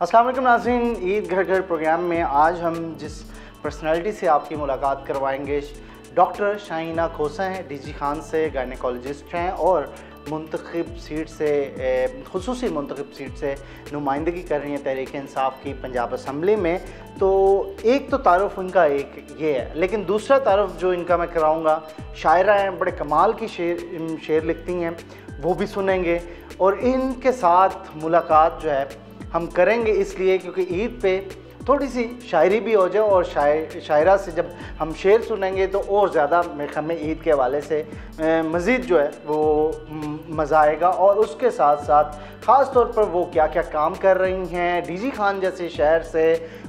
अस्सलाम वालेकुम नाज़रीन, ईद घर घर प्रोग्राम में आज हम जिस पर्सनालिटी से आपकी मुलाकात करवाएंगे, डॉक्टर शाहीना खोसा हैं, डीजी खान से गायनेकोलॉजिस्ट हैं और मुंतखब सीट से खुसूसी मुंतखब सीट से नुमाइंदगी कर रही हैं तहरीक इंसाफ की पंजाब असम्बली में। तो एक तो तारुफ उनका एक ये है, लेकिन दूसरा तारुफ जो इनका मैं कराऊँगा, शायरा हैं, बड़े कमाल की शेर लिखती हैं, वो भी सुनेंगे। और इनके साथ मुलाकात जो है हम करेंगे इसलिए क्योंकि ईद पे थोड़ी सी शायरी भी हो जाए और शायरा से जब हम शेर सुनेंगे तो और ज़्यादा मेरे ख्याल में ईद के हवाले से मज़ीद जो है वो मज़ा आएगा। और उसके साथ साथ ख़ास तौर पर वो क्या क्या काम कर रही हैं, डीजी खान जैसे शहर से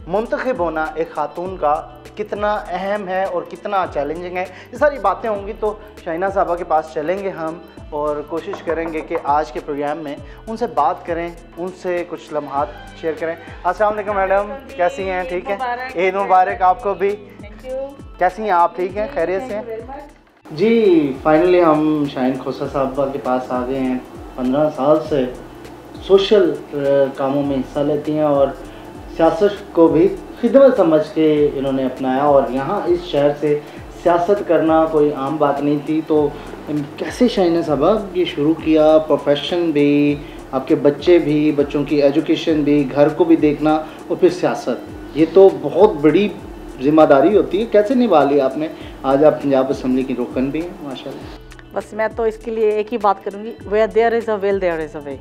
मुंतखब होना एक ख़ातून का कितना अहम है और कितना चैलेंजिंग है, ये सारी बातें होंगी। तो शाहीना साहबा के पास चलेंगे हम और कोशिश करेंगे कि आज के प्रोग्राम में उनसे बात करें, उनसे कुछ लम्हात शेयर करें। अस्सलाम वालेकुम मैडम, कैसी हैं? ठीक है, ईद मुबारक आपको भी। Thank you. कैसी हैं आप? ठीक हैं, खैरियत से हैं? जी, फाइनली हम शाहीन खोसा साहबा के पास आ गए हैं। 15 साल से सोशल कामों में हिस्सा लेती हैं और सियासत को भी खिदमत समझ के इन्होंने अपनाया और यहाँ इस शहर से सियासत करना कोई आम बात नहीं थी। तो कैसे शाहीना साहबा ये शुरू किया, प्रोफेशन भी, आपके बच्चे भी, बच्चों की एजुकेशन भी, घर को भी देखना और फिर सियासत, ये तो बहुत बड़ी जिम्मेदारी होती है, कैसे निभा ली आपने? आज आप पंजाब असम्बली की रुकन भी हैं माशाल्लाह। बस मैं तो इसके लिए एक ही बात करूँगी, where there is a will there is a way.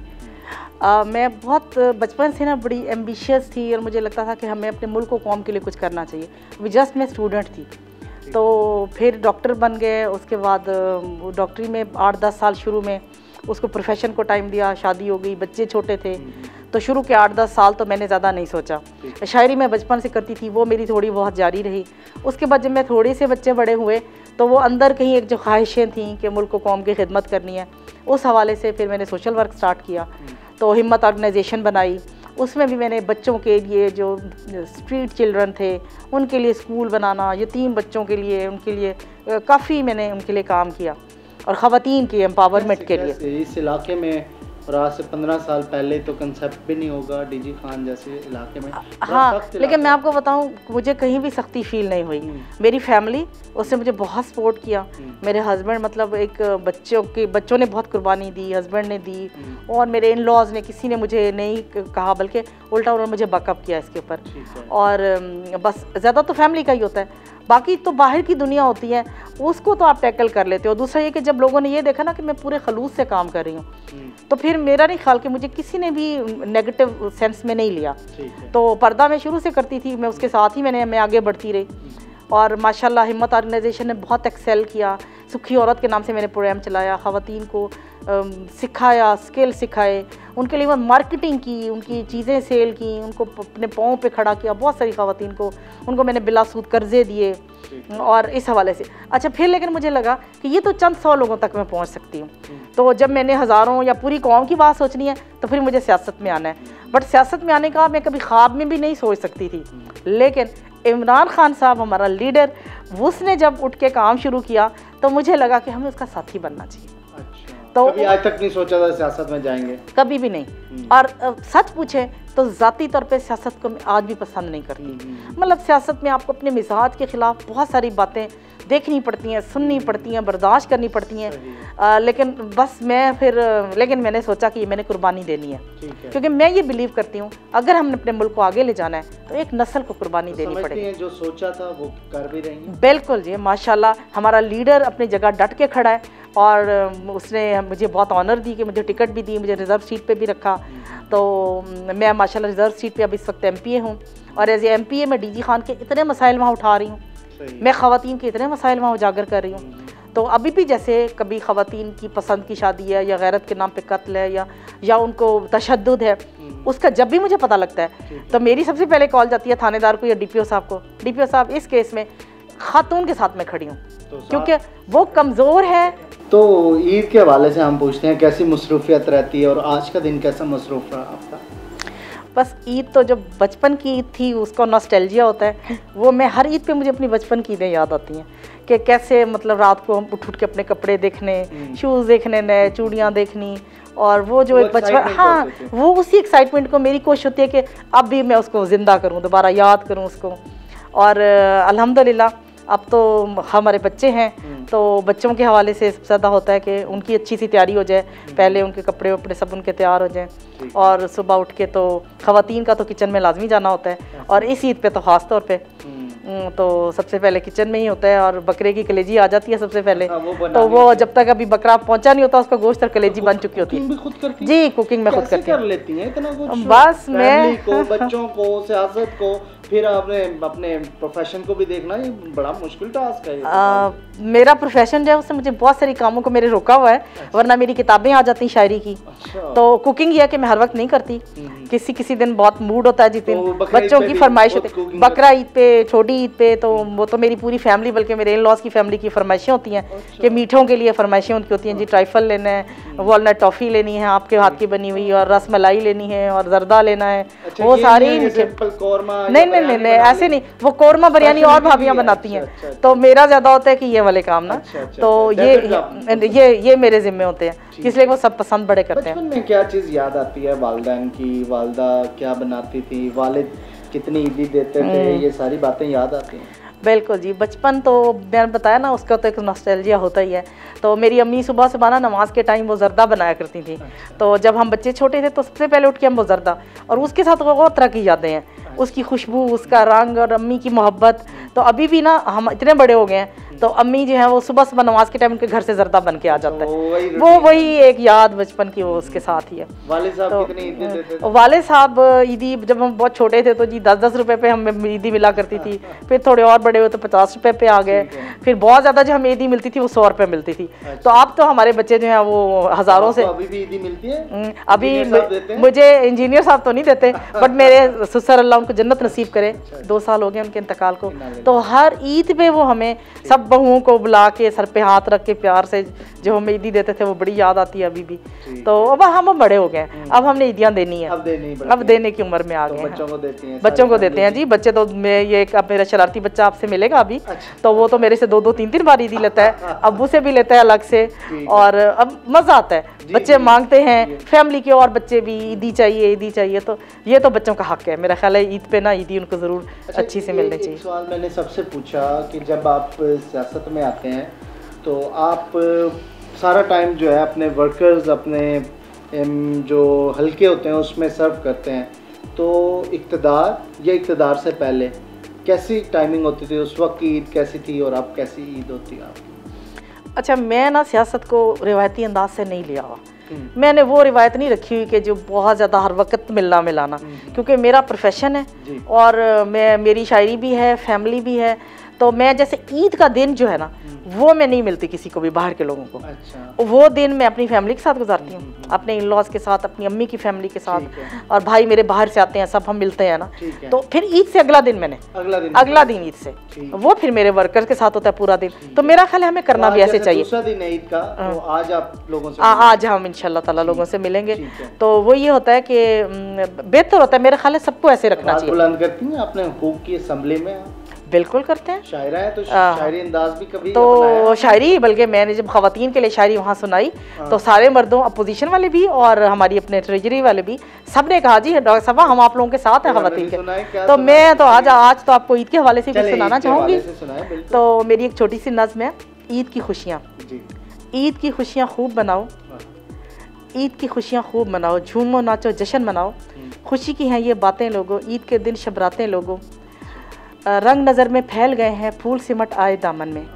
मैं बहुत बचपन से ना बड़ी एम्बिशियस थी और मुझे लगता था कि हमें अपने मुल्क को कौम के लिए कुछ करना चाहिए। अभी जस्ट मैं स्टूडेंट थी, तो फिर डॉक्टर बन गए। उसके बाद डॉक्टरी में 8-10 साल शुरू में उसको प्रोफेशन को टाइम दिया, शादी हो गई, बच्चे छोटे थे, तो शुरू के 8-10 साल तो मैंने ज़्यादा नहीं सोचा। शायरी मैं बचपन से करती थी, वो मेरी थोड़ी बहुत जारी रही। उसके बाद जब मैं थोड़े से बच्चे बड़े हुए तो वो अंदर कहीं एक जो ख्वाहिशें थीं कि मुल्क को कौम की खिदमत करनी है, उस हवाले से फिर मैंने सोशल वर्क स्टार्ट किया। तो हिम्मत ऑर्गेनाइजेशन बनाई, उसमें भी मैंने बच्चों के लिए जो स्ट्रीट चिल्ड्रन थे उनके लिए स्कूल बनाना, यतीम बच्चों के लिए, उनके लिए काफ़ी मैंने उनके लिए काम किया और ख़वातीन की एम्पावरमेंट के लिए। इस इलाके में और आज से 15 साल पहले तो कंसेप्ट भी नहीं होगा डीजी खान जैसे इलाके में। हाँ, लेकिन मैं आपको बताऊं, मुझे कहीं भी सख्ती फील नहीं हुई। मेरी फैमिली उसने मुझे बहुत सपोर्ट किया। मेरे हस्बैंड मतलब एक बच्चों ने बहुत कुर्बानी दी, हस्बैंड ने दी, और मेरे इन लॉज ने, किसी ने मुझे नहीं कहा बल्कि उल्टा उन्होंने मुझे बैकअप किया इसके ऊपर। और बस ज़्यादा तो फैमिली का ही होता है, बाकी तो बाहर की दुनिया होती है, उसको तो आप टैकल कर लेते हो। दूसरा ये कि जब लोगों ने ये देखा ना कि मैं पूरे खलूस से काम कर रही हूँ, तो फिर मेरा नहीं ख्याल कि मुझे किसी ने भी नेगेटिव सेंस में नहीं लिया। तो पर्दा मैं शुरू से करती थी, मैं उसके साथ ही मैं आगे बढ़ती रही। और माशाल्लाह हिम्मत ऑर्गेनाइजेशन ने बहुत एक्सेल किया। सुखी औरत के नाम से मैंने प्रोग्राम चलाया, ख़वातीन को सिखाया, स्किल सिखाए, उनके लिए मार्केटिंग की, उनकी चीज़ें सेल की, उनको अपने पाँव पे खड़ा किया। बहुत सारी ख़वातीन को उनको मैंने बिला सूद कर्जे दिए और इस हवाले से। अच्छा, फिर लेकिन मुझे लगा कि ये तो चंद 100 लोगों तक मैं पहुंच सकती हूँ, तो जब मैंने हज़ारों या पूरी कौम की बात सोचनी है तो फिर मुझे सियासत में आना है। बट सियासत में आने का मैं कभी ख्वाब में भी नहीं सोच सकती थी, लेकिन इमरान खान साहब हमारा लीडर, उसने जब उठ के काम शुरू किया तो मुझे लगा कि हमें उसका साथी बनना चाहिए। तो कभी आज तक नहीं सोचा था सियासत में जाएंगे? कभी भी नहीं। और सच पूछे तो ज़ाती तौर पे सियासत को मैं आज भी पसंद नहीं करती। मतलब सियासत में आपको अपने मिजाज के ख़िलाफ़ बहुत सारी बातें देखनी पड़ती हैं, सुननी पड़ती हैं, बर्दाश्त करनी पड़ती हैं। लेकिन बस लेकिन मैंने सोचा कि मैंने कुर्बानी देनी है, क्योंकि मैं ये बिलीव करती हूँ अगर हमने अपने मुल्क को आगे ले जाना है तो एक नस्ल को कुर्बानी देनी पड़ेगी। जो सोचा था वो कर भी रही हैं। बिल्कुल जी, माशाल्लाह हमारा लीडर अपनी जगह डट के खड़ा है और उसने मुझे बहुत ऑनर दी कि मुझे टिकट भी दी, मुझे रिज़र्व सीट पे भी रखा। तो मैं माशाल्लाह रिज़र्व सीट पे अब इस वक्त MPA हूँ और एज ए MPA मैं डीजी खान के इतने मसाइल वहाँ उठा रही हूँ, मैं ख़वातीन के इतने मसाइल वहाँ उजागर कर रही हूँ। तो अभी भी जैसे कभी ख़वातीन की पसंद की शादी है या गैरत के नाम पे कत्ल है या उनको तशद्दुद है, उसका जब भी मुझे पता लगता है तो मेरी सबसे पहले कॉल जाती है थानेदार को या DPO साहब को। DPO साहब, इस केस में खातून के साथ मैं खड़ी हूँ क्योंकि वो कमज़ोर है। तो ईद के हवाले से हम पूछते हैं कैसी मसरूफियत रहती है और आज का दिन कैसा मसरूफ रहा आपका? बस ईद तो जब बचपन की ईद थी उसका नॉस्टैल्जिया होता है, वो मैं हर ईद पे मुझे अपनी बचपन की ईदें याद आती हैं कि कैसे मतलब रात को हम उठ के अपने कपड़े देखने, शूज़ देखने, नए चूड़ियाँ देखनी, और वो जो एक बचपन, हाँ वो उसी एक्साइटमेंट को मेरी कोशिश होती है कि अब भी मैं उसको ज़िंदा करूँ, दोबारा याद करूँ उसको। और अल्हम्दुलिल्लाह अब तो हमारे बच्चे हैं, तो बच्चों के हवाले से सबसे ज़्यादा होता है कि उनकी अच्छी सी तैयारी हो जाए, पहले उनके कपड़े वपड़े सब उनके तैयार हो जाएं, और सुबह उठ के तो ख़वातीन का तो किचन में लाजमी जाना होता है, और इस ईद पे तो ख़ास तौर पे तो सबसे पहले किचन में ही होता है, और बकरे की कलेजी आ जाती है सबसे पहले। तो वो जब तक अभी बकरा पहुंचा नहीं होता उसका गोश्त और कलेजी बन चुकी होती है। जी कुकिंग में खुद करती लेती हैं इतना कुछ? बस मैं को, बच्चों को, सियासत को, फिर आपने अपने प्रोफेशन को भी देखना, ये बड़ा मुश्किल टास्क है। मेरा प्रोफेशन जो है उससे मुझे बहुत सारी कामों को मेरे रोका हुआ है, वरना मेरी किताबें आ जाती शायरी की। तो कुकिंग ये है कि मैं हर वक्त नहीं करती, किसी दिन बहुत मूड होता है, जिस दिन बच्चों की फरमाइश होती है, बकरा ईद पे, छोटी ईद पे, तो वो तो मेरी पूरी फैमिली, बल्कि मेरे इन लॉज की फैमिली की फरमाइशें होती हैं कि मीठों के लिए फरमाइशें उनकी होती हैं, जी ट्राइफल लेना है, वॉलनट टॉफ़ी लेनी है आपके हाथ की बनी हुई, और रस मलाई लेनी है, और जर्दा लेना है। वो सारी नहीं ऐसे नहीं, वो कोरमा बिरयानी और भाभियाँ बनाती हैं, तो मेरा ज़्यादा होता है कि ये वाले काम ना। तो ये मेरे ज़िम्मे होते हैं, इसलिए वो सब पसंद बड़े करते हैं। बचपन में क्या चीज़ याद आती है वालिदैन की? वालिदा क्या बनाती थी, वालिद कितनी ईदी देते थे, ये सारी बातें याद आती हैं? बिल्कुल जी, बचपन तो मैंने बताया ना, उसका तो एक नॉस्टैल्जिया होता ही है। तो मेरी अम्मी सुबह सुबह ना नमाज के टाइम वो जर्दा बनाया करती थी। तो जब हम बच्चे छोटे थे तो सबसे पहले उठ के हम वो जर्दा, और उसके साथ बहुत तरह की यादें हैं, उसकी खुशबू, उसका रंग, और अम्मी की मोहब्बत। तो अभी भी ना हम इतने बड़े हो गए हैं, तो अम्मी जो है वो सुबह सुबह नमाज के टाइम उनके घर से जर्दा बन के आ जाता है। वो वही एक याद बचपन की वो उसके साथ ही है। वालिद साहब कितनी ईदी देते थे? वालिद साहब ईदी जब हम बहुत छोटे थे तो जी 10-10 रुपए पे हमें ईदी मिला करती थी, फिर थोड़े और बड़े हुए तो 50 रुपए पे आ गए, फिर बहुत ज़्यादा जो हमें ईदी मिलती थी वो 100 रुपए मिलती थी। तो अब तो हमारे बच्चे जो हैं वो हज़ारों से। अभी भी ईदी मिलती है? अभी मुझे इंजीनियर साहब तो नहीं देते, बट मेरे ससुर अल्लाह उनको जन्नत नसीब करे, 2 साल हो गए उनके इंतकाल को, तो हर ईद पे वो हमें सब बहुओं को बुला के सर पे हाथ रख के प्यार से जो हमें ईदी देते थे, वो बड़ी याद आती है अभी भी। तो अब हम बड़े हो गए, अब हमने ईदियाँ देनी है, अब देने की उम्र में आ गए हैं। बच्चों को देते हैं? बच्चों को देते हैं जी। बच्चे तो ये अब मेरा शरारती बच्चा आपसे मिलेगा अभी, तो वो तो मेरे से 2-3 बार ईदी लेता है, अब्बू से भी लेता है अलग से, और अब मज़ा आता है, बच्चे मांगते हैं, फैमिली के और बच्चे भी ईदी चाहिए, तो ये तो बच्चों का हक है। मेरा ख्याल है ईद पे ना ईदी उनको ज़रूर अच्छी से मिलनी चाहिए। सवाल मैंने सबसे पूछा कि जब आप सियासत में आते हैं तो आप सारा टाइम जो है अपने वर्कर्स, अपने जो हल्के होते हैं उसमें सर्व करते हैं, तो इक़्तिदार या इक़्तिदार से पहले कैसी टाइमिंग होती थी? उस वक्त की ईद कैसी थी और अब कैसी ईद होती है आपकी? अच्छा, मैं ना सियासत को रिवायती अंदाज से नहीं लिया हुआ, मैंने वो रिवायत नहीं रखी हुई कि जो बहुत ज़्यादा हर वक्त मिलना मिलाना, क्योंकि मेरा प्रोफेशन है और मेरी शायरी भी है, फैमिली भी है, तो मैं जैसे ईद का दिन जो है ना वो मैं नहीं मिलती किसी को भी, बाहर के लोगों को। अच्छा। वो दिन मैं अपनी फैमिली के साथ गुजारती हूँ, अपने इन लॉज के साथ, अपनी अम्मी की फैमिली के साथ, और भाई मेरे बाहर से आते हैं, सब हम मिलते हैं ना। तो फिर ईद से अगला दिन मैंने अगला दिन ईद से वो फिर मेरे वर्कर के साथ होता है पूरा दिन। तो मेरा ख्याल है हमें करना भी ऐसे चाहिए। दूसरा दिन है ईद का, तो आज आप लोगों से आज हम इंशाल्लाह ताला लोगों से मिलेंगे, तो वो ये होता है कि बेहतर होता है, मेरा ख्याल है सबको ऐसे रखना चाहिए। बुलंद करती हैं अपने हुकूक की असेंबली में? बिल्कुल करते हैं। शायरा है तो शायरी अंदाज भी कभी तो शायरी, बल्कि मैंने जब खवातीन के लिए शायरी वहाँ सुनाई तो सारे मर्दों, अपोजिशन वाले भी और हमारी अपने ट्रेजरी वाले भी, सब ने कहा जी डॉक्टर साहब हम आप लोगों के साथ हैं खवातीन के। तो मैं तो आज तो आपको ईद के हवाले से भी सुनाना चाहूँगी। तो मेरी एक छोटी सी नज़्म है, ईद की खुशियाँ। ईद की खुशियाँ खूब बनाओ, ईद की खुशियाँ खूब मनाओ, झूमो नाचो जश्न मनाओ, खुशी की हैं ये बातें लोगों, ईद के दिन शबरातें लोगों, रंग नज़र में फैल गए हैं, फूल सिमट आए दामन में,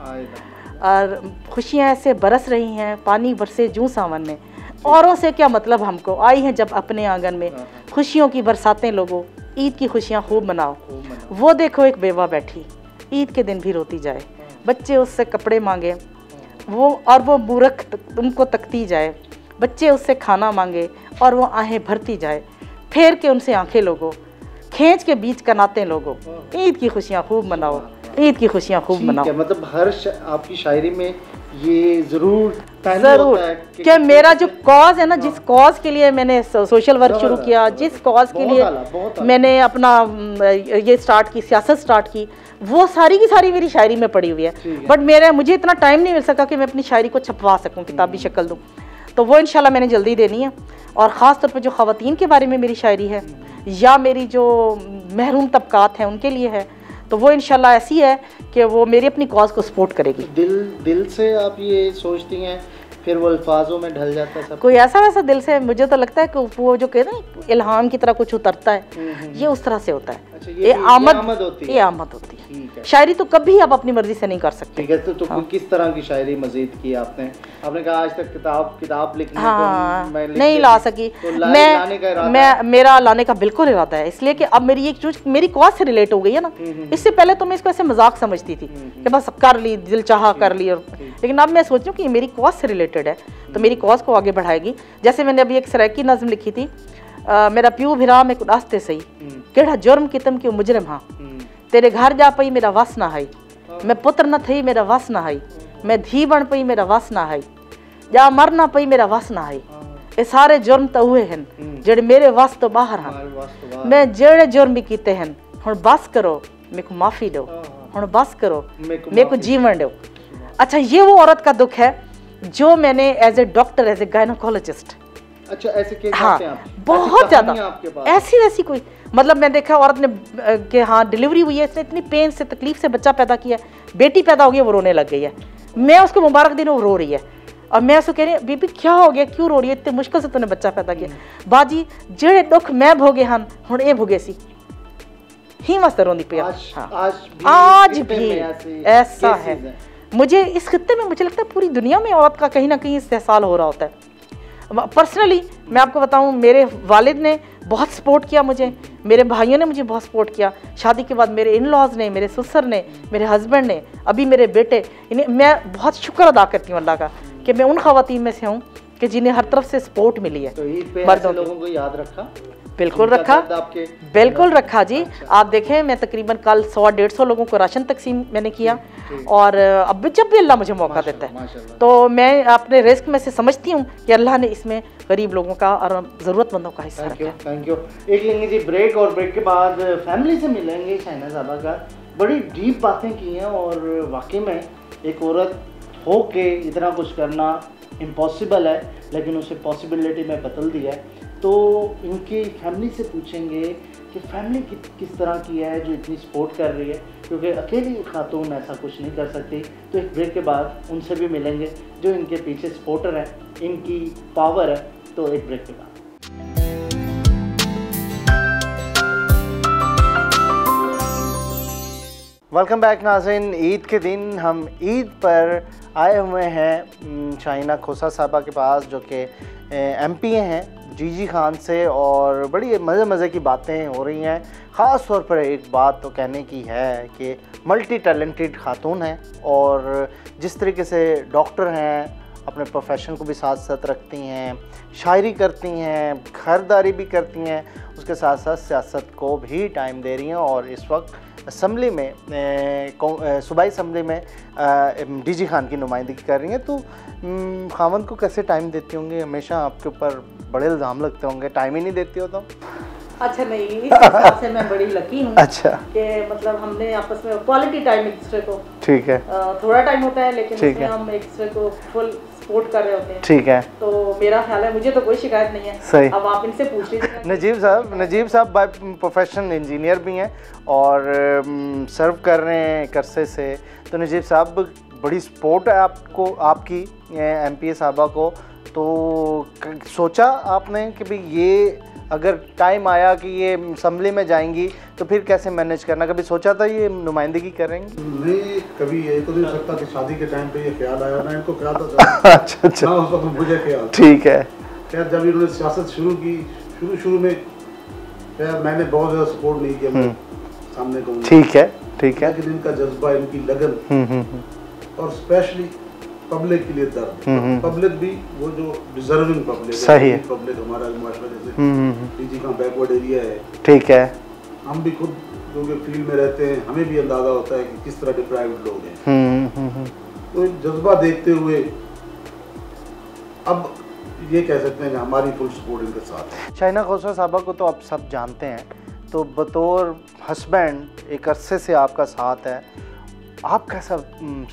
और खुशियाँ ऐसे बरस रही हैं, पानी बरसे जूं सावन में, औरों से क्या मतलब हमको, आई हैं जब अपने आंगन में, खुशियों की बरसातें लोगों, ईद की खुशियाँ खूब मनाओ। वो देखो एक बेवा बैठी, ईद के दिन भी रोती जाए, बच्चे उससे कपड़े मांगे और वो मूर्ख उनको तकती जाए, बच्चे उससे खाना मांगे और वो आहें भरती जाए, फेर के उनसे आंखें लोगों, खींच के बीच कनाते लोगों, ईद की खुशियाँ खूब मनाओ, ईद की खुशियाँ खूब मनाओ। मतलब हर आपकी शायरी में ये ज़रूर जरूर कि मेरा जो कॉज है ना, जिस कॉज के लिए मैंने सोशल वर्क शुरू किया, जिस कॉज के लिए मैंने अपना ये स्टार्ट की, सियासत स्टार्ट की, वो सारी की सारी मेरी शायरी में पड़ी हुई है। बट मुझे इतना टाइम नहीं मिल सका कि मैं अपनी शायरी को छपवा सकूं, किताबी शक्ल दूं, तो वो इंशाल्लाह मैंने जल्दी देनी है। और ख़ास तौर पे जो ख़वातीन के बारे में मेरी शायरी है या मेरी जो महरूम तबकात हैं उनके लिए है, तो वो इंशाल्लाह ऐसी है कि वो मेरी अपनी कॉज को सपोर्ट करेगी। दिल से आप ये सोचती हैं, फिर वो अल्फाजों में ढल जाता है सब? कोई ऐसा वैसा दिल से, मुझे तो लगता है कि वो जो कहते हैं इल्हाम की तरह कुछ उतरता है, ये उस तरह से होता है। अच्छा, ये आमद होती है। ये आमद होती है। शायरी तो कभी आप अपनी मर्जी से नहीं कर सकते। ठीक है, तो हाँ। किस तरह की शायरी मजीद की आपने कहा आज तक किताब लिखने हाँ, मैं नहीं ला सकी। तो मेरा लाने का बिल्कुल इरादा है, इसलिए कि अब मेरी एक चीज मेरी कॉज से रिलेट हो गई है ना। इससे पहले तो मैं इसको ऐसे मजाक समझती थी कि बस कर ली, दिल चाहा कर ली, लेकिन अब मैं सोच रही हूँ कि मेरी कॉज से रिलेटेड है, तो मेरी कॉज को आगे बढ़ाएगी। जैसे मैंने अभी एक सराइकी नज़्म लिखी थी, मेरा प्यू भिरा में रास्ते सही, केड़ा जुर्म कितम क्यों मुजरिम हाँ, तेरे घर जा पई मेरा वस ना है, मैं पुत्र न थई मेरा वस ना है, मैं धी बन पई मेरा वस ना है, जा मर ना पई मेरा वस ना है, ये सारे जुर्म तो हुए हैं जेड़े मेरे वस तो बाहर हैं, मैं जेड़े जुर्म भी कीते हैं, हुण बस करो मेरे को माफ़ी दो, हुण बस करो मेरे को जीवन दो। अच्छा, ये वो औरत का दुख है जो मैंने as a doctor, as a gynaecologist, अच्छा ऐसे क्या हाँ, हैं आप? बहुत ज़्यादा ऐसी वैसी कोई, मतलब मैं देखा औरत ने कि हाँ डिलीवरी हुई है, इसने इतनी पेन से तकलीफ से बच्चा पैदा किया, बेटी पैदा हो गई, वो रोने लग गई है, मैं उसको मुबारक दिन वो रो रही है, और मैं उसको कह रही हूँ बीबी क्या हो गया, क्यों रो रही है, इतनी मुश्किल से तूने बच्चा पैदा किया, बाजी जेड़े दुख मैं भोगे हैं हुण ये भोगे सी ही मस्त रोंदी पे। आज भी ऐसा है। मुझे इस खित्ते में मुझे लगता है पूरी दुनिया में औरत का कहीं ना कहीं इस्तेहसाल हो रहा होता है। पर्सनली मैं आपको बताऊं, मेरे वालिद ने बहुत सपोर्ट किया मुझे, मेरे भाइयों ने मुझे बहुत सपोर्ट किया, शादी के बाद मेरे इन लॉज ने, मेरे ससुर ने, मेरे हस्बैंड ने, अभी मेरे बेटे, इन्हें मैं बहुत शुक्र अदा करती हूँ अल्लाह का कि मैं उन ख़वातीन में से हूँ कि जिन्हें हर तरफ से सपोर्ट मिली है। तो ईद पे ऐसे लोगों को याद रखा? बिल्कुल रखा, बिल्कुल रखा जी। आप देखें मैं तकरीबन कल 100-150 लोगों को राशन तकसीम मैंने किया, और अब जब भी अल्लाह मुझे मौका देता है तो मैं अपने रिस्क में से समझती हूँ कि अल्लाह ने इसमें गरीब लोगों का और ज़रूरतमंदों का हिस्सा रखा है। Thank you. एक लेंगे जी ब्रेक, और ब्रेक के बाद फैमिली से मिलेंगे। शाइना साहबा का बड़ी डीप बातें की हैं, और वाकई में एक औरत हो के इतना कुछ करना इम्पॉसिबल है, लेकिन उसे पॉसिबिलिटी में बदल दिया है। तो इनकी फैमिली से पूछेंगे कि फैमिली किस तरह की है जो इतनी सपोर्ट कर रही है, क्योंकि अकेली खातून ऐसा कुछ नहीं कर सकती। तो एक ब्रेक के बाद उनसे भी मिलेंगे जो इनके पीछे सपोर्टर हैं, इनकी पावर है। तो एक ब्रेक के बाद वेलकम बैक नाज़रीन। ईद के दिन हम ईद पर आए हुए हैं शाइना खोसा साहबा के पास, जो कि MP हैं जीजी खान से, और बड़ी मज़े की बातें हो रही हैं। ख़ास तौर पर एक बात तो कहने की है कि मल्टी टैलेंटेड खातून हैं, और जिस तरीके से डॉक्टर हैं, अपने प्रोफेशन को भी साथ साथ रखती हैं, शायरी करती हैं, घरदारी भी करती हैं, उसके साथ साथ सियासत को भी टाइम दे रही हैं, और इस वक्त असम्बली में सूबाई असम्बली में DG खान की नुमाइंदगी कर रही हैं। तो खामन को कैसे टाइम देती होंगी? हमेशा आपके ऊपर बड़े इल्ज़ाम लगते होंगे, टाइम ही नहीं देती हो तो? अच्छा नहीं, इस हिसाब से मैं बड़ी लकी हूँ। अच्छा, कि मतलब हमने आपस में क्वालिटी टाइम एक दूसरे को, ठीक है, थोड़ा टाइम होता है लेकिन उसमें हम एक दूसरे को फुल सपोर्ट कर रहे होते हैं। ठीक है, तो मेरा ख्याल है मुझे तो कोई शिकायत नहीं है। सही। अब आप इनसे पूछ लीजिए। नजीब साहब बाय प्रोफेशन इंजीनियर भी हैं और सर्व कर रहे हैं करसे से। तो नजीब साहब बड़ी सपोर्ट है आपको, आपकी MPA साहबा को। तो सोचा आपने कि भाई ये अगर टाइम आया कि ये असम्बली में जाएंगी तो फिर कैसे मैनेज करना? कभी सोचा था ये नुमाइंदगी करेंगी? नहीं, कभी ये तो नहीं सकता कि शादी के टाइम पे ये ख्याल आया ना, इनको ख्याल था। अच्छा, ना उस वक्त मुझे ख्याल। ठीक है। खैर जब इन्होंने सियासत शुरू की, शुरू में खैर मैंने बहुत ज़्यादा सपोर्ट नहीं किया सामने को। ठीक है, ठीक है। लेकिन इनका जज्बा, इनकी लगन और स्पेशली पब्लिक के लिए दर्द, पब्लिक भी वो जो डिजर्विंग पब्लिक सही है। पब्लिक हमारा माशरा जैसे DG का बैकवर्ड एरिया है, ठीक है, हम भी खुद जो कि फील्ड में रहते हैं हमें भी अंदाजा होता है कि किस तरह डिप्राइव्ड लोग हैं। तो जज्बा देखते हुए अब ये कह सकते हैं कि हमारी फुल सपोर्ट इनके साथ है। शाइना खोसा साहबा को तो आप सब जानते हैं, तो बतौर हस्बैंड एक अरसे से आपका साथ है, आप कैसा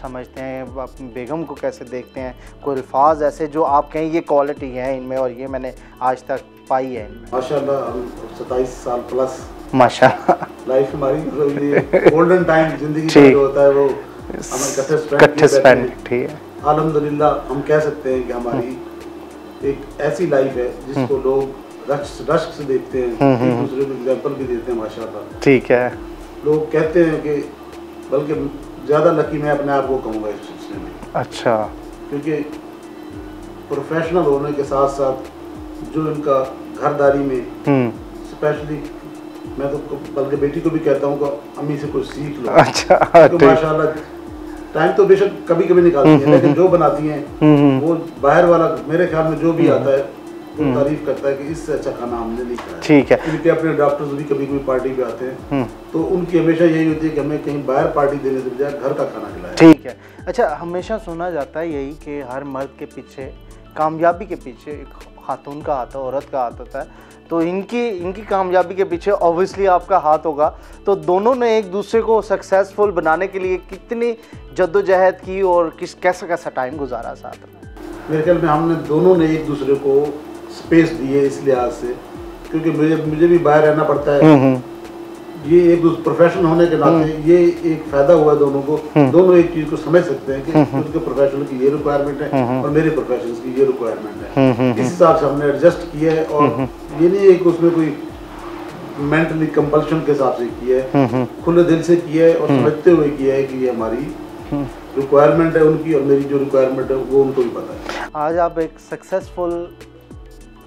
समझते हैं, अपनी बेगम को कैसे देखते हैं? कोई अल्फाज ऐसे जो आप कहें ये क्वालिटी है इनमें और ये मैंने आज तक पाई है इनमें? माशाल्लाह हम 27 साल प्लस माशाल्लाह लाइफ हमारी मतलब ये गोल्डन टाइम जिंदगी का जो होता है वो हमें इकट्ठे स्पेंड ठीक है। अल्हम्दुलिल्लाह हम कह सकते हैं कि हमारी एक ऐसी लाइफ है जिसको लोग रश्क से देखते हैं, एक दूसरे को एग्जाम्पल भी देते हैं माशाल्लाह। ठीक है, लोग कहते हैं कि बल्कि ज़्यादा लकी मैं अपने आप को कहूँगा इस सिलसिले में। अच्छा, क्योंकि प्रोफेशनल होने के साथ साथ जो इनका घरदारी में स्पेशली मैं तो बल्कि बेटी को भी कहता हूँ कि अम्मी से कुछ सीख लो। अच्छा, तो माशाल्लाह टाइम तो बेशक कभी कभी निकालती है, लेकिन जो बनाती हैं वो बाहर वाला मेरे ख्याल में जो भी आता है वो तारीफ करता है कि इससे अच्छा खाना हमने नहीं खाया। ठीक है। इनके अपने डॉक्टर्स भी कभी कभी पार्टी पे आते हैं तो उनकी हमेशा यही होती है कि हमें कहीं बाहर पार्टी देने से बजाय घर का खाना खिलाया। ठीक है। अच्छा, हमेशा सुना जाता है यही कि हर मर्द के पीछे, कामयाबी के पीछे एक खातून का हाथ, औरत का हाथ होता है, तो इनकी कामयाबी के पीछे ऑब्वियसली आपका हाथ होगा। तो दोनों ने एक दूसरे को सक्सेसफुल बनाने के लिए कितनी जद्दोजहद की और कैसा कैसा टाइम गुजारा साथ में? मेरे ख्याल में हमने दोनों ने एक दूसरे को स्पेस दी है इस लिहाज से, क्योंकि मुझे भी बाहर रहना पड़ता है। ये एक प्रोफेशनल होने के नाते ये एक फायदा हुआ दोनों को, दोनों एक चीज को समझ सकते हैं कि उनके प्रोफेशनल की ये रिक्वायरमेंट है और मेरे प्रोफेशनल की ये रिक्वायरमेंट है। इस हिसाब से हमने एडजस्ट किया है और ये नहीं है कि उसमें कोई मेंटली कंपल्शन के हिसाब से किया है, खुले दिल से किया है और समझते हुए किया है कि ये हमारी रिक्वायरमेंट है उनकी और मेरी जो रिक्वायरमेंट है वो उनको भी पता है। आज आप एक सक्सेसफुल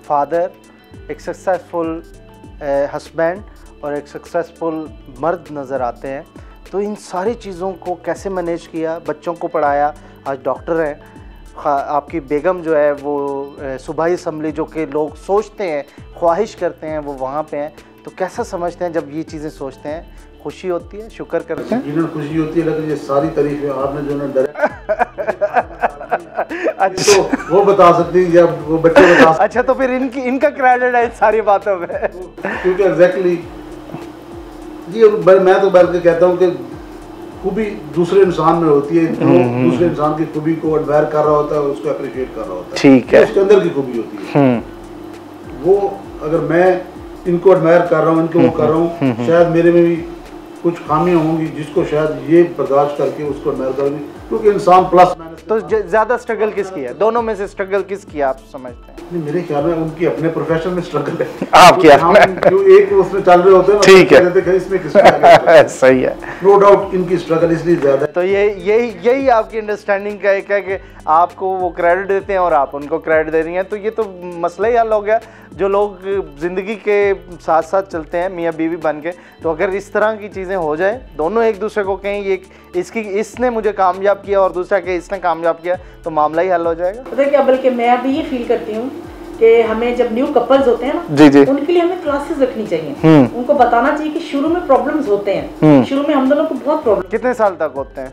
फादर, एक सक्सेसफुल हस्बैंड और एक सक्सेसफुल मर्द नज़र आते हैं, तो इन सारी चीज़ों को कैसे मैनेज किया? बच्चों को पढ़ाया, आज डॉक्टर हैं, आपकी बेगम जो है वो सूबाई असम्बली जो कि लोग सोचते हैं, ख्वाहिश करते हैं, वो वहाँ पे हैं, तो कैसा समझते हैं जब ये चीज़ें सोचते हैं? खुशी होती है, शुक्र करते हैं? इन्हें खुशी होती है, लेकिन ये सारी तारीफें आपने जो ना अच्छा तो वो बता सकती है या वो बच्चे बता सकते। अच्छा, तो फिर इनका क्रेडिट है सारी बातों में, क्योंकि एग्जैक्टली जी मैं तो बल्कि कहता हूँ कि खूबी दूसरे इंसान में होती है, जो दूसरे इंसान की खूबी को एडमायर कर रहा होता है, उसको अप्रिशिएट कर रहा होता है। ठीक है, उसके अंदर की खूबी होती है। वो अगर मैं इनको एडमायर कर रहा हूँ, इनको वो कर रहा हूँ, शायद मेरे में भी कुछ खामियां होंगी जिसको शायद ये बर्दाश्त करके उसको एडमायर करेंगे, क्योंकि इंसान प्लस माइनस। तो ज़्यादा स्ट्रगल किसकी है? दोनों में से स्ट्रगल किसकी है आप समझते हैं? मेरे ख्याल में उनकी अपने प्रोफेशन में स्ट्रगल है। आपकी हम जो एक उसमें चल रहे होते हैं, ठीक है, इसमें किसका सही है, नो डाउट इनकी स्ट्रगल इसलिए ज़्यादा है। तो यही आपकी अंडरस्टैंडिंग का एक है कि आपको वो क्रेडिट देते हैं और आप उनको क्रेडिट दे रही हैं, तो ये तो मसला ही हल हो गया। जो लोग ज़िंदगी के साथ साथ चलते हैं मियाँ बीवी बन के, तो अगर इस तरह की चीज़ें हो जाए, दोनों एक दूसरे को कहें ये इसने मुझे कामयाब किया और दूसरा के इसने कामयाब किया, तो मामला ही हल हो जाएगा। पता है क्या, बल्कि मैं अभी ये फील करती हूँ कि हमें जब न्यू कपल्स होते हैं ना, जी, उनके लिए हमें क्लासेस रखनी चाहिए। उनको बताना चाहिए कि शुरू में प्रॉब्लम्स होते हैं, शुरू में हम दोनों को बहुत प्रॉब्लम। कितने साल तक होते हैं?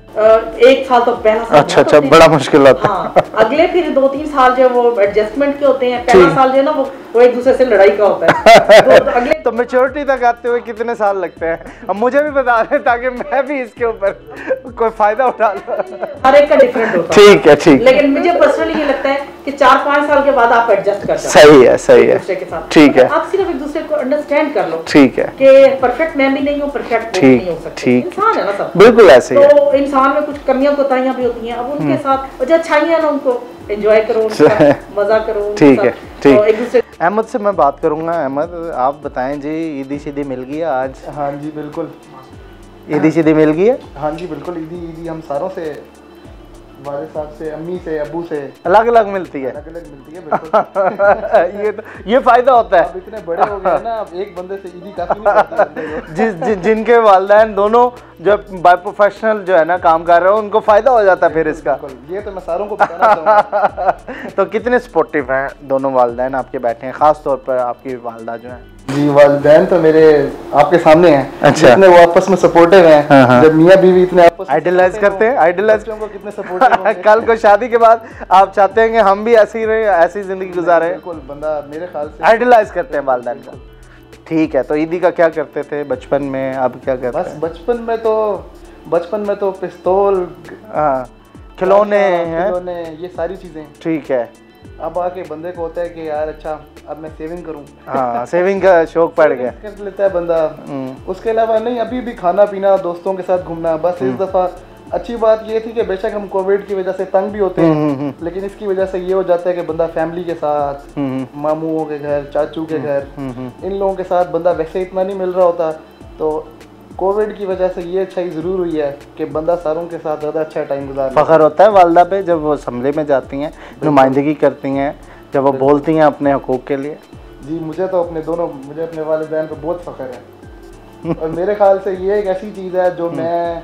1 साल तो पहला साल। अच्छा, बड़ा मुश्किल होता है। हाँ, अगले फिर 2-3 साल जो वो एडजस्टमेंट के होते हैं, पहला साल जो है ना वो एक दूसरे से लड़ाई का होता है। तो अगले तो मैच्योरिटी तक आते हुए कितने साल लगते हैं? अब मुझे भी बता दें ताकि मैं भी इसके ऊपर कोई फायदा उठा लूं। हर एक का डिफरेंट होता है। ठीक है, ठीक। लेकिन मुझे पर्सनली ये लगता है कि 4-5 साल के बाद आप एडजस्ट कर सकते हैं। सही है, सही है, दूसरे के साथ। ठीक है, आप सिर्फ एक दूसरे को अंडरस्टैंड कर लो। ठीक है, कि परफेक्ट मैं भी नहीं हूँ, परफेक्ट वो नहीं हो सकते, इंसान है ना सब। बिल्कुल ऐसे ही तो इंसान में कुछ कमियां कोताहियां भी होती हैं, अब उनके साथ जो अच्छाइयां ना उनको एंजॉय करो, मजा करो। ठीक है, ठीक। एक दूसरे अहमद से मैं बात करूंगा। अहमद, आप बताएं जी, ईदी सीधी मिल गई है आज? हाँ जी बिल्कुल, ईदी सीधी मिल गई है। हाँ जी बिल्कुल, ईदी हम सारों से, वाले साहब से, अम्मी से, अबू से अलग अलग मिलती है। अलग अलग मिलती है बिल्कुल। ये फायदा होता है। अब इतने बड़े हो गए ना, अब एक बंदे से ईदी काफी नहीं होती। जिनके वालिदैन दोनों जब बाय प्रोफेशनल जो है ना काम कर रहे हो उनको फ़ायदा हो जाता है फिर इसका। ये तो मैं सारों को बताना चाहूँगा। तो कितने सपोर्टिव हैं दोनों वालिदैन आपके बैठे हैं, ख़ास तौर पर आपकी वालदा जो हैं? जी वालिदैन तो मेरे आपके सामने हैं। अच्छा। जितने वो आपस में सपोर्टिव हैं। हाँ, हाँ। जब मियाँ बीवी इतने आपस में आइडलाइज करते हैं, आइडलाइज को कितने सपोर्टिव होंगे। कल को शादी के बाद आप चाहते हैं कि हम भी ऐसी रहे, ऐसी ज़िंदगी गुजारे? बिल्कुल, बंदा मेरे ख्याल से आइडलाइज करते हैं वालिदैन का। ठीक है, तो ईदी का क्या करते थे बचपन में, अब क्या करते बस हैं? बचपन में तो पिस्तौल, हाँ, खिलौने हैं, खिलौने, ये सारी चीज़ें। ठीक है। अब आके बंदे को होता है कि यार अच्छा अब मैं सेविंग करूं। हाँ, सेविंग का शौक पड़ गया। कर लेता है बंदा। उसके अलावा नहीं, अभी भी खाना पीना, दोस्तों के साथ घूमना। बस इस दफ़ा अच्छी बात ये थी कि बेशक हम कोविड की वजह से तंग भी होते हैं, लेकिन इसकी वजह से ये हो जाता है कि बंदा फैमिली के साथ, मामूओं के घर, चाचू के घर, इन लोगों के साथ बंदा वैसे इतना नहीं मिल रहा होता। तो कोविड की वजह से ये अच्छाई ज़रूर हुई है कि बंदा सारों के साथ ज़्यादा अच्छा टाइम गुजार। फ़ख्र होता है वालदा पे जब वो असम्बली में जाती हैं, नुमाइंदगी करती हैं, जब वो बोलती हैं अपने हकूक़ के लिए? जी मुझे अपने वालिदैन पर बहुत फ़ख्र है। और मेरे ख्याल से ये एक ऐसी चीज़ है जो मैं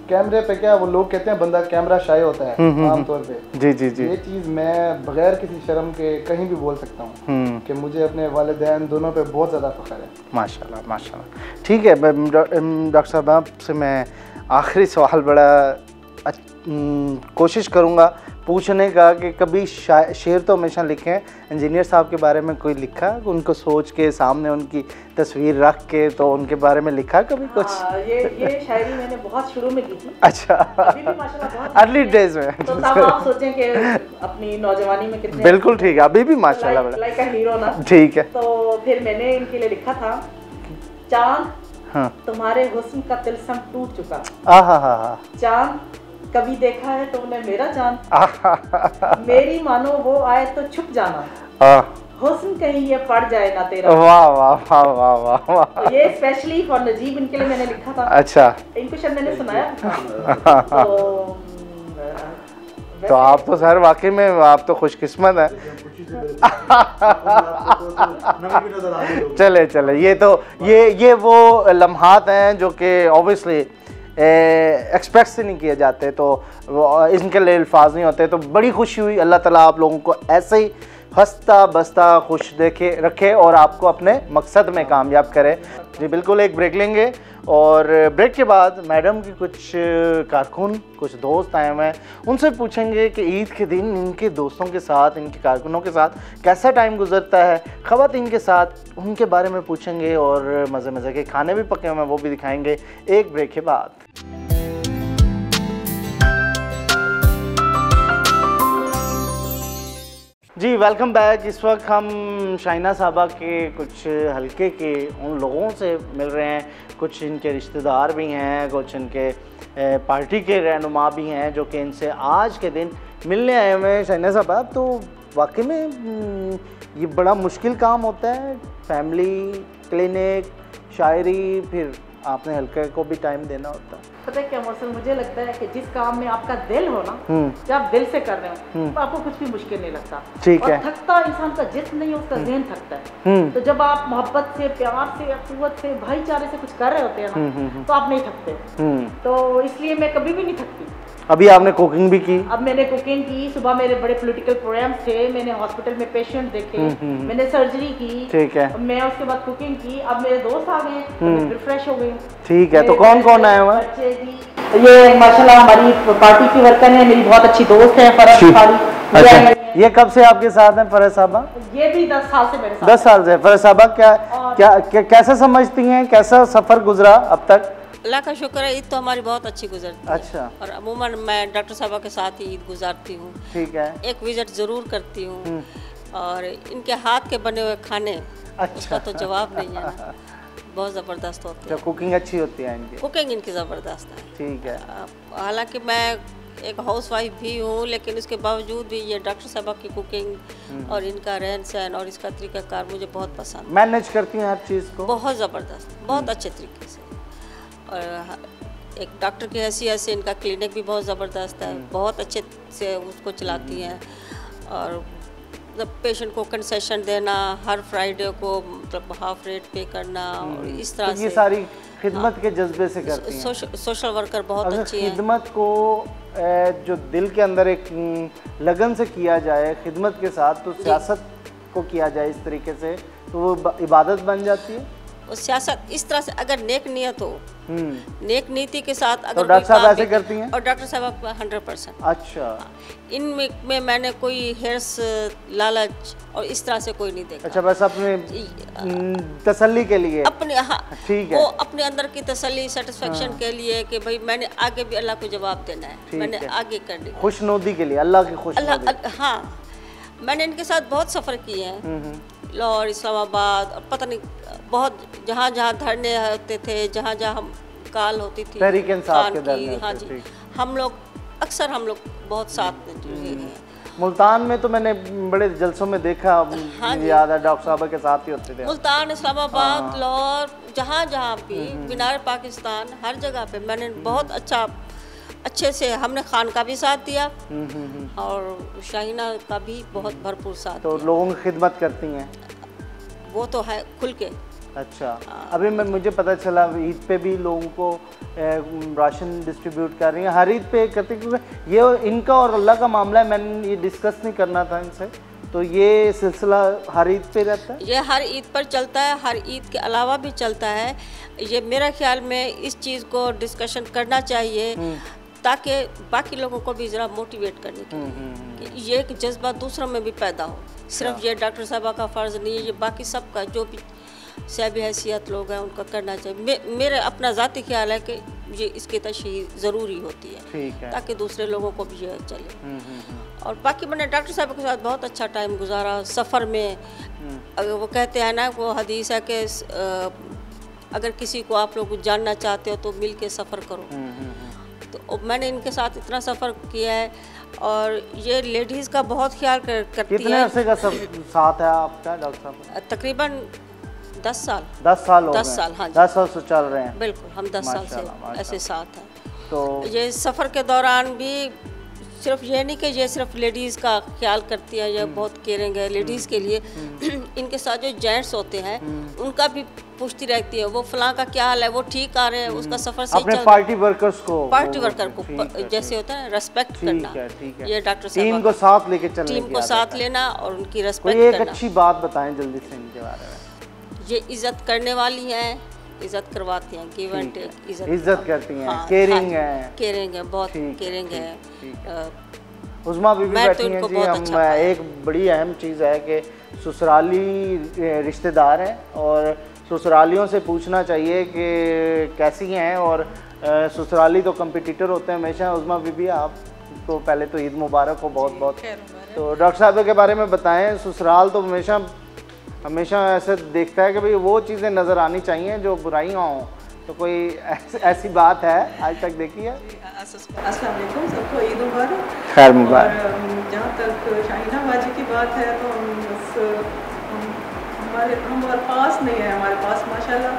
कैमरे पे, क्या वो लोग कहते हैं बंदा कैमरा शाय होता है आमतौर पे। जी जी जी। ये चीज़ मैं बगैर किसी शर्म के कहीं भी बोल सकता हूँ कि मुझे अपने वालिदैन दोनों पे बहुत ज़्यादा फ़ख्र है। माशाल्लाह माशाल्लाह। ठीक है, डॉक्टर साहब आपसे मैं आखिरी सवाल बड़ा कोशिश करूँगा पूछने का कि कभी शेर तो हमेशा लिखे हैं, इंजीनियर साहब के बारे में कोई लिखा, उनको सोच के सामने उनकी तस्वीर रख के तो उनके बारे में लिखा कभी कुछ? ये शायरी मैंने बहुत शुरू में की थी। अच्छा, अभी भी माशाल्लाह बहुत अर्ली डेज में। तो तब आप सोचें कि अपनी नौजवानी में कितने। बिल्कुल ठीक है, अभी भी माशाल्लाह बड़ा लाइक अ हीरो ना। ठीक है। तो फिर मैंने इनके लिए लिखा था, चांद हाँ। तुम्हारे हुस्न का तिलस्म टूट चुका। आहा, चांद कभी देखा है तुमने मेरा चांद, मेरी मानो वो आए तो छुप जाना, हुस्न कहीं ये पड़ जाए ना तेरा। वाह वाह वाह वाह वाह वाह। तो ये स्पेशली फॉर नजीब इनके लिए मैंने लिखा था। अच्छा, इनको शायद मैंने सुनाया था। तो आप तो सर वाकई में आप तो खुशकिस्मत हैं। चले चले, ये तो ये वो लम्हात हैं जो कि ऑब्वियसली एक्सपेक्ट से नहीं किए जाते, तो इनके लिए अल्फाज नहीं होते। तो बड़ी खुशी हुई, अल्लाह ताला आप लोगों को ऐसे ही हंसता बसता खुश रखे और आपको अपने मकसद में कामयाब करे। जी बिल्कुल, एक ब्रेक लेंगे और ब्रेक के बाद मैडम की कुछ कारकुन, कुछ दोस्त आए हुए हैं, उनसे पूछेंगे कि ईद के दिन इनके दोस्तों के साथ, इनके कारकुनों के साथ कैसा टाइम गुजरता है, ख़वातीन के साथ उनके बारे में पूछेंगे और मज़े मज़े के खाने भी पके हुए हैं वो भी दिखाएंगे एक ब्रेक के बाद। जी वेलकम बैक। इस वक्त हम शाइना साहबा के कुछ हलके के उन लोगों से मिल रहे हैं, कुछ इनके रिश्तेदार भी हैं, कुछ इनके पार्टी के रहनुमा भी हैं जो कि इनसे आज के दिन मिलने आए हुए हैं। शाइना साहबा, तो वाकई में ये बड़ा मुश्किल काम होता है, फैमिली, क्लिनिक, शायरी, फिर आपने हल्के को भी टाइम देना होता है। पता है क्या मौसम, मुझे लगता है कि जिस काम में आपका दिल हो ना, जब आप दिल से कर रहे हो तो आपको कुछ भी मुश्किल नहीं लगता। ठीक है। और थकता इंसान का जिस्म नहीं, उसका ज़हन थकता है। तो जब आप मोहब्बत से, प्यार से, अखुवत से, भाईचारे से कुछ कर रहे होते हैं ना, तो आप नहीं थकते। तो इसलिए मैं कभी भी नहीं थकती। अभी आपने कुकिंग भी की? अब मैंने कुकिंग की, सुबह मेरे बड़े पॉलिटिकल प्रोग्राम्स थे, मैंने हॉस्पिटल में पेशेंट देखे, मैंने सर्जरी की। ठीक है। मैं उसके बाद कुकिंग की, अब मेरे दोस्त आ गए तो मैं फिर फ्रेश हो गई। ठीक है, तो कौन कौन आया हुआ? ये माशाल्लाह हमारी पार्टी की वर्कर है, मेरी बहुत अच्छी दोस्त है फरज खाली। अच्छा, ये कब से आपके साथ हैं फरज साहबा? ये भी 10 साल से मेरे साथ। 10 साल से। फरज साहबा कैसा समझती हैं, कैसा सफ़र गुजरा अब तक? अल्लाह का शुक्र है, ईद तो हमारी बहुत अच्छी गुजरती है। अच्छा। और अमूमन मैं डॉक्टर साहबा के साथ ही ईद गुजारती हूँ। ठीक है। एक विजिट ज़रूर करती हूँ। और इनके हाथ के बने हुए खाने, उसका तो जवाब नहीं है ना, बहुत ज़बरदस्त होते हैं। कुकिंग अच्छी होती है इनकी? कुकिंग इनकी ज़बरदस्त है। ठीक है। हालांकि मैं एक हाउस वाइफ भी हूँ, लेकिन उसके बावजूद भी ये डॉक्टर साहबा की कुकिंग और इनका रहन सहन और इसका तरीक़ाकार मुझे बहुत पसंद है। मैनेज करती हैं हर चीज़ को? बहुत ज़बरदस्त, बहुत अच्छे तरीके से। और एक डॉक्टर की हैसियत से इनका क्लिनिक भी बहुत ज़बरदस्त है, बहुत अच्छे से उसको चलाती हैं। और जब पेशेंट को कंसेशन देना, हर फ्राइडे को मतलब हाफ रेट पे करना, और इस तरह तो ये से सारी खिदमत के जज्बे से करती हैं। सोशल वर्कर बहुत अगर अच्छी है। खिदमत को जो दिल के अंदर एक लगन से किया जाए खिदमत के साथ, तो सियासत को किया जाए इस तरीके से, तो वो इबादत बन जाती है। और सियासत इस तरह से अगर नेक नियत हो, नेक नीति के साथ अगर तो डॉक्टर साहब ऐसे करती हैं। और डॉक्टर साहब 100%। अच्छा, इनमें मैंने कोई हेर्स, लालच और इस तरह से कोई नहीं देखा। अच्छा, बस अपने तसल्ली के लिए अपने, हाँ, ठीक है, वो अपने अंदर की तसल्ली, सेटिस्फेक्शन के लिए कि भाई मैंने आगे भी अल्लाह को जवाब देना है, मैंने आगे करनी है, खुशनुदी के लिए, अल्लाह की खुशनुदी। हाँ, मैंने इनके साथ बहुत सफ़र किए हैं, लाहौर, इस्लामाबाद, और पता नहीं बहुत जहाँ जहाँ धरने होते थे, जहाँ जहाँ हम कॉल होती थी तहरीक इंसाफ के धरने हाँ होते जी, थे। हम लोग अक्सर बहुत साथ में जुड़े हैं। मुल्तान में तो मैंने बड़े जलसों में देखा, मुझे याद है डॉक्टर साहब के साथ ही होते थे। मुल्तान, इस्लामाबाद, लाहौर, जहाँ जहाँ भी, मीनार पाकिस्तान, हर जगह पे मैंने बहुत अच्छे से हमने खान का भी साथ दिया और शाहीना का भी बहुत भरपूर साथ तो दिया। लोगों की खिदमत करती हैं वो तो है खुल के। अच्छा, अभी मुझे पता चला ईद पे भी लोगों को राशन डिस्ट्रीब्यूट कर रही हैं, हर ईद पे करती, क्योंकि ये इनका और अल्लाह का मामला है, मैंने ये डिस्कस नहीं करना था इनसे, तो ये सिलसिला हर ईद पे रहता है। ये हर ईद पर चलता है, हर ईद के अलावा भी चलता है। ये मेरा ख्याल में इस चीज़ को डिस्कशन करना चाहिए ताकि बाकी लोगों को भी ज़रा मोटिवेट करने के लिए कि ये एक जज्बा दूसरों में भी पैदा हो। सिर्फ ये डॉक्टर साहबा का फ़र्ज़ नहीं है, ये बाकी सबका, जो भी साहब हैसियत लोग हैं उनका करना चाहिए। मेरा अपना ज़ाती ख्याल है कि ये इसकी तशहीह ज़रूरी होती है ताकि दूसरे लोगों को भी ये चले। और बाकी मैंने डॉक्टर साहब के साथ बहुत अच्छा टाइम गुजारा सफ़र में। अगर वो कहते हैं ना, वो हदीस है कि अगर किसी को आप लोग जानना चाहते हो तो मिल के सफ़र करो। तो मैंने इनके साथ इतना सफ़र किया है और ये लेडीज़ का बहुत ख्याल करती है। कितने अरसे का साथ है आपका डॉक्टर साहब? तकरीबन 10 साल। 10 साल हो गए? 10 साल, हाँ जी। 10 साल से चल रहे हैं? बिल्कुल, हम 10 साल से ऐसे साथ हैं। तो ये सफ़र के दौरान भी सिर्फ ये नहीं कि ये सिर्फ लेडीज़ का ख्याल करती है, ये बहुत केयरिंग है लेडीज़ के लिए। इनके साथ जो जेंट्स होते हैं उनका भी पूछती रहती है, वो फलां का क्या हाल है, वो ठीक आ रहे हैं, उसका सफ़र सही चल रहा है। पार्टी वर्कर्स को जैसे होता है रेस्पेक्ट करना, ये डॉक्टर साहब टीम को साथ लेके चलना, टीम को साथ लेना और उनकी रेस्पेक्ट करना। एक अच्छी बात बताएं जल्दी से इनके बारे में। ये इज़्ज़त करने वाली हैं, इज़्ज़त करवाती हैं, गिव एंड टेक, इज़्ज़त करती हैं, केयरिंग है, केयरिंग है, बहुत केयरिंग है। उज़मा बीबी बैठी हैं जी। हम एक बड़ी अहम चीज़ है कि ससुराली रिश्तेदार हैं और ससुरालियों से पूछना चाहिए कि कैसी हैं, और ससुराली तो कंपटीटर होते हैं हमेशा। उज़मा बीबी, आपको पहले तो ईद मुबारक हो बहुत बहुत। तो डॉक्टर साहब के बारे में बताएं। ससुराल तो हमेशा ऐसे देखता है कि भाई वो चीज़ें नज़र आनी चाहिए जो बुराइयाँ हों, तो कोई ऐसी बात है आज तक देखी है? अस्सलाम वालेकुम, सबको ईद मुबारक। खैर मुबारक। जहाँ तक शाहीना बाजी की बात है तो हमारे पास नहीं है, हमारे पास माशाल्लाह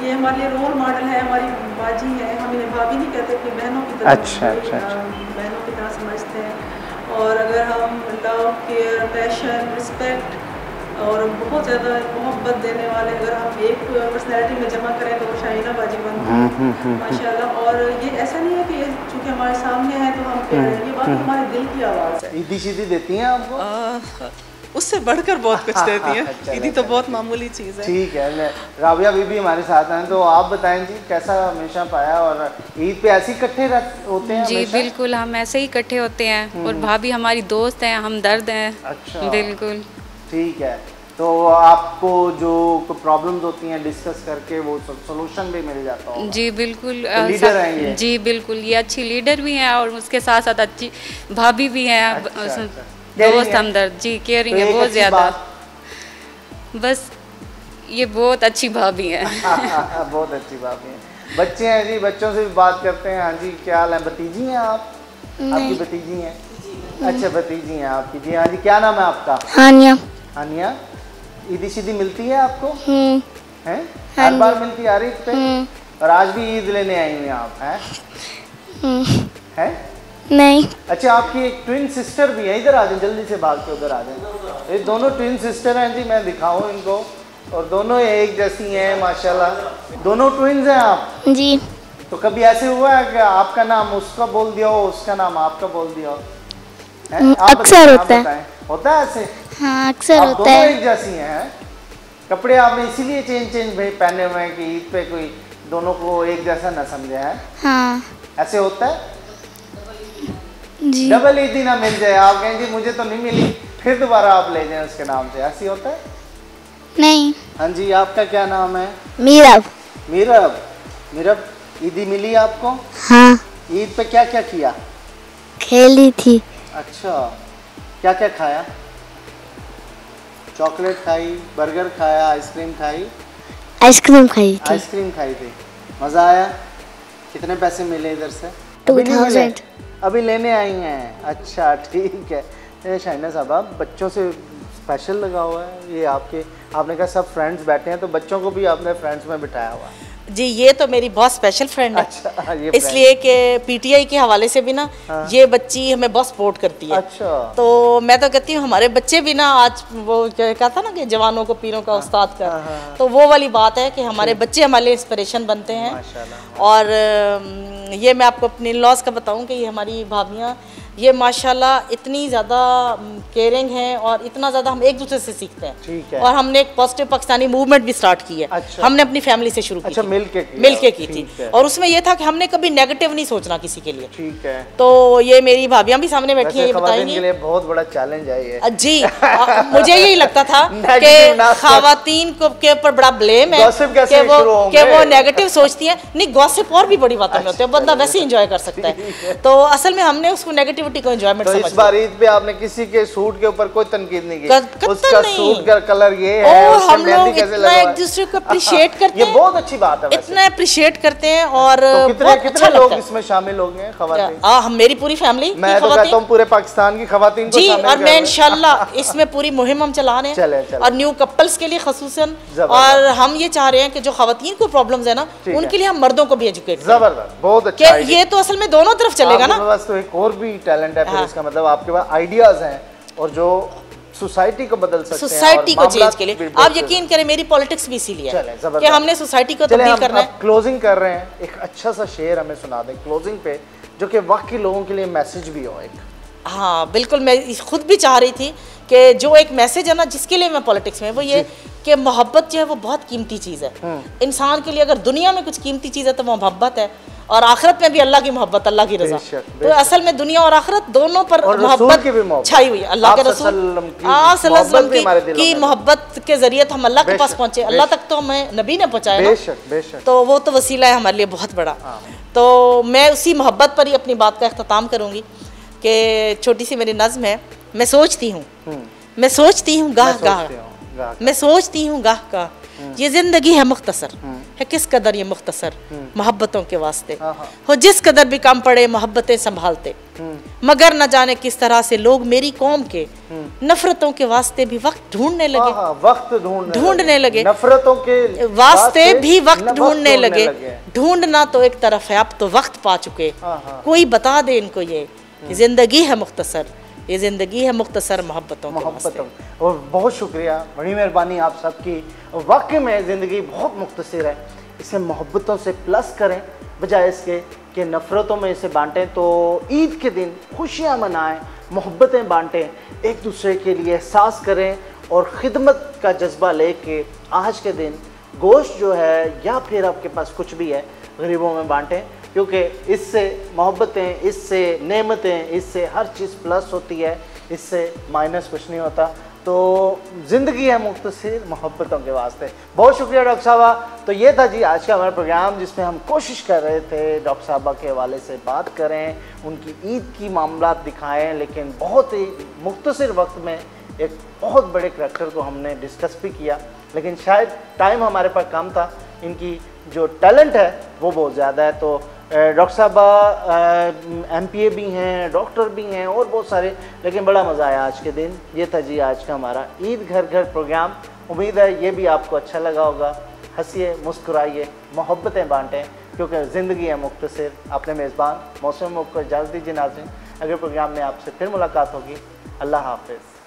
ये हमारे लिए रोल मॉडल है, हमारी बाजी है। हम इन्हें भाभी नहीं कहते, अपनी बहनों की तरह, बहनों की तरह समझते हैं। और अगर हम लव, केयर, पैशन, रिस्पेक्ट और बहुत ज़्यादा मोहब्बत देने वाले अगर हम एक पर्सनैलिटी में जमा करें तो वो शाहीना बाजी बनती है माशाल्लाह। और ये ऐसा नहीं है कि चूँकि हमारे सामने है तो हम कह रहे हैं, ये बात हमारे दिल की आवाज़ है। ईदी शीदी देती हैं आपको? उससे बढ़कर बहुत कुछ देती हैं। ईदी तो बहुत मामूली चीज़ है। ठीक है। राबिया बीबी हमारे साथ हैं, तो आप बताएं जी कैसा हमेशा पाया, और ईद पे ऐसे इकट्ठे होते हैं? जी बिल्कुल, हम ऐसे ही इकट्ठे होते हैं और भाभी हमारी दोस्त हैं, हम दर्द हैं। अच्छा, बिल्कुल ठीक है। तो आपको जो प्रॉब्लम्स होती हैं डिस्कस करके वो सॉल्यूशन भी मिल जाता होगा? जी बिल्कुल, तो लीडर हैं ये? जी बिल्कुल, ये अच्छी लीडर भी हैं और उसके साथ साथ अच्छी भाभी भी हैं। अच्छा। दोस्त हमदर्द, जी केयरिंग है बहुत ज़्यादा। बस ये बहुत अच्छी भाभी है। बहुत अच्छी भाभी है। बच्चे हैं जी, बच्चों से भी बात करते हैं। हाँ जी, क्या हाल है? भतीजी हैं आप? आपकी भतीजी हैं? अच्छा, भतीजी हैं आपकी। जी हाँ जी, क्या नाम है आपका? हानिया। हानिया, ईदी शीदी मिलती है आपको? हैं? हर बार मिलती है ईद पे? और आज भी ईद लेने आई हैं आप? हैं? नहीं। अच्छा, आपकी एक ट्विन सिस्टर भी है। इधर आ जाए, जल्दी से भाग के उधर आ जाए। ये दोनों ट्विन सिस्टर हैं जी, मैं दिखाऊं इनको। और दोनों एक जैसी हैं माशाल्लाह। दोनों ट्विन्स हैं आप? जी। तो कभी ऐसे हुआ है कि आपका नाम उसका बोल दिया हो, उसका नाम आपका बोल दिया हो? अक्सर होता है। होता है ऐसे? हाँ अक्सर होता दोनों है। एक जैसी हैं? कपड़े आपने इसीलिए चेंज पहने हुए हैं कि ईद पे कोई दोनों को एक जैसा ना समझे है? हाँ। ऐसे होता है? जी। डबल ईद ही ना मिल जाए, आप कहें जी मुझे तो नहीं मिली, फिर दोबारा आप ले जाएं उसके नाम से, ऐसे होता है? नहीं। हाँ जी, आपका क्या नाम है? मीरब। मीरब, ईदी मिली आपको? हाँ। ईद पे क्या क्या किया? खेली थी। अच्छा, क्या क्या खाया? चॉकलेट खाई, बर्गर खाया, आइसक्रीम खाई? आइसक्रीम खाई थी। आइसक्रीम खाई थी, मज़ा आया? कितने पैसे मिले इधर से? 2000। अभी लेने आई हैं? अच्छा ठीक है। शाइना साहबा, बच्चों से स्पेशल लगा हुआ है ये आपने कहा सब फ्रेंड्स बैठे हैं, तो बच्चों को भी आपने फ्रेंड्स में बिठाया हुआ है? जी, ये तो मेरी बहुत स्पेशल फ्रेंड है। अच्छा, ये इसलिए कि पीटीआई के हवाले से भी ना ये बच्ची हमें बहुत सपोर्ट करती है। अच्छा। तो मैं तो कहती हूँ हमारे बच्चे भी ना, आज वो कहा था ना कि जवानों को पीरों का उस्ताद का, तो वो वाली बात है कि हमारे बच्चे हमारे लिए इंस्पिरेशन बनते हैं। और ये मैं आपको अपनी लॉस का बताऊँ कि ये हमारी भाभियाँ ये माशाल्लाह इतनी ज़्यादा केयरिंग हैं और इतना ज़्यादा हम एक दूसरे से सीखते हैं। ठीक है। और हमने एक पॉजिटिव पाकिस्तानी मूवमेंट भी स्टार्ट की है। अच्छा। हमने अपनी फैमिली से शुरू की। अच्छा, थी। मिलके की थी। और उसमें यह था कि हमने कभी नेगेटिव नहीं सोचना किसी के लिए। ठीक है। तो ये मेरी भाभियां भी सामने बैठी हैं, ये बताएंगी। के लिए बहुत बड़ा चैलेंज है ये। जी, मुझे यही लगता था कि खवातीन के ऊपर बड़ा ब्लेम है कि वो नेगेटिव सोचती हैं। नहीं, गॉसिप और भी बड़ी बातों में होते हैं, बंदा वैसे एंजॉय कर सकता है। तो असल में हमने उसको नेगेटिविटी को एंजॉयमेंट समझा। इस बार ईद पे आपने किसी के सूट के ऊपर कोई तनकीद नहीं की? उसका सूट का कलर ये है, हम लोग इतना एक दूसरे को अप्रिशिएट करते हैं। ये बहुत अच्छी बात है, इतना अप्रिशिएट करते हैं। और कितने लोग इसमें शामिल होंगे? खवातीन? हम मेरी पूरी फैमिली। मैं तो कहता हूँ पूरे पाकिस्तान की खवातीन को जी, और मैं इंशाल्लाह इसमें पूरी मुहिम हम चला रहे हैं और न्यू कपल्स के लिए खसूसन। और हम ये चाह रहे हैं कि जो खवातीन को प्रॉब्लम्स है ना, उनके लिए हम मर्दों को भी एजुकेट करें। जबरदस्त, बहुत अच्छा। ये तो असल में दोनों तरफ चलेगा ना। आपके पास तो एक और भी टैलेंट है, फिर इसका मतलब आपके पास आइडियाज हैं और जो सोसाइटी को बदल सकते हैं, सोसाइटी को चेंज के लिए। आप यकीन करें मेरी पॉलिटिक्स भी इसीलिए है कि हमने सोसाइटी को तब्दील करना है। क्लोजिंग कर रहे हैं, एक अच्छा सा शेर हमें सुना दें क्लोजिंग पे, जो कि वाकई लोगों के लिए मैसेज भी हो एक। हाँ बिल्कुल, मैं खुद भी चाह रही थी कि जो एक मैसेज है ना जिसके लिए मैं पॉलिटिक्स में, वो ये कि मोहब्बत जो है वो बहुत कीमती चीज़ है इंसान के लिए। अगर दुनिया में कुछ कीमती चीज़ है तो वो मोहब्बत है, और आखिरत में भी अल्लाह की मोहब्बत, अल्लाह की रज़ा। तो असल में दुनिया और आखिरत दोनों पर मोहब्बत छाई हुई है। अल्लाह के रसूल की मोहब्बत के जरिए हम अल्लाह के पास पहुँचे, अल्लाह तक तो हमें नबी ने पहुँचाया ना, तो वो तो वसीला है हमारे लिए बहुत बड़ा। तो मैं उसी मोहब्बत पर ही अपनी बात का अख्ताम करूँगी कि छोटी सी मेरी नज़्म है। मैं सोचती हूँ गाह गाह, मैं सोचती हूँ गाह गाह, ये जिंदगी है मुख्तसर, है किस कदर ये मुख्तसर मोहब्बतों के वास्ते, हो जिस कदर भी कम पड़े मोहब्बतें संभालते, मगर न जाने किस तरह से लोग मेरी कौम के नफरतों के वास्ते भी वक्त ढूंढने लगे, ढूंढने लगे, नफरतों के वास्ते भी वक्त ढूंढने लगे। ढूंढना तो एक तरफ है, अब तो वक्त पा चुके, कोई बता दे इनको ये जिंदगी है मुख्तसर, ये ज़िंदगी है मुख्तसर मोहब्बतों। और बहुत शुक्रिया, बड़ी मेहरबानी आप सबकी। वाकई में ज़िंदगी बहुत मुख्तसर है, इसे मोहब्बतों से प्लस करें बजाय इसके कि नफ़रतों में इसे बांटें। तो ईद के दिन खुशियाँ मनाएं, मोहब्बतें बांटें, एक दूसरे के लिए एहसास करें और ख़िदमत का जज्बा लेके आज के दिन गोश्त जो है या फिर आपके पास कुछ भी है गरीबों में बांटें, क्योंकि इससे मोहब्बतें, इससे नेमतें, इससे हर चीज़ प्लस होती है, इससे माइनस कुछ नहीं होता। तो ज़िंदगी है मुख्तसर मोहब्बतों के वास्ते। बहुत शुक्रिया डॉक्टर साहबा। तो ये था जी आज का हमारा प्रोग्राम, जिसमें हम कोशिश कर रहे थे डॉक्टर साहबा के हवाले से बात करें, उनकी ईद की मामलात दिखाएं, लेकिन बहुत ही मुख्तसर वक्त में एक बहुत बड़े करैक्टर को हमने डिस्कस भी किया, लेकिन शायद टाइम हमारे पास कम था। इनकी जो टैलेंट है वो बहुत ज़्यादा है। तो डॉक्टर साहबा MPA भी हैं, डॉक्टर भी हैं और बहुत सारे, लेकिन बड़ा मज़ा आया आज के दिन। ये था जी आज का हमारा ईद घर घर प्रोग्राम। उम्मीद है ये भी आपको अच्छा लगा होगा। हंसिए, मुस्कुराइए, मोहब्बतें बांटें, क्योंकि ज़िंदगी है मुख्तसर। अपने मेज़बान मौसम को इजाज़त दीजिए नाज़रीन। अगले प्रोग्राम में आपसे फिर मुलाकात होगी। अल्लाह हाफ़िज़।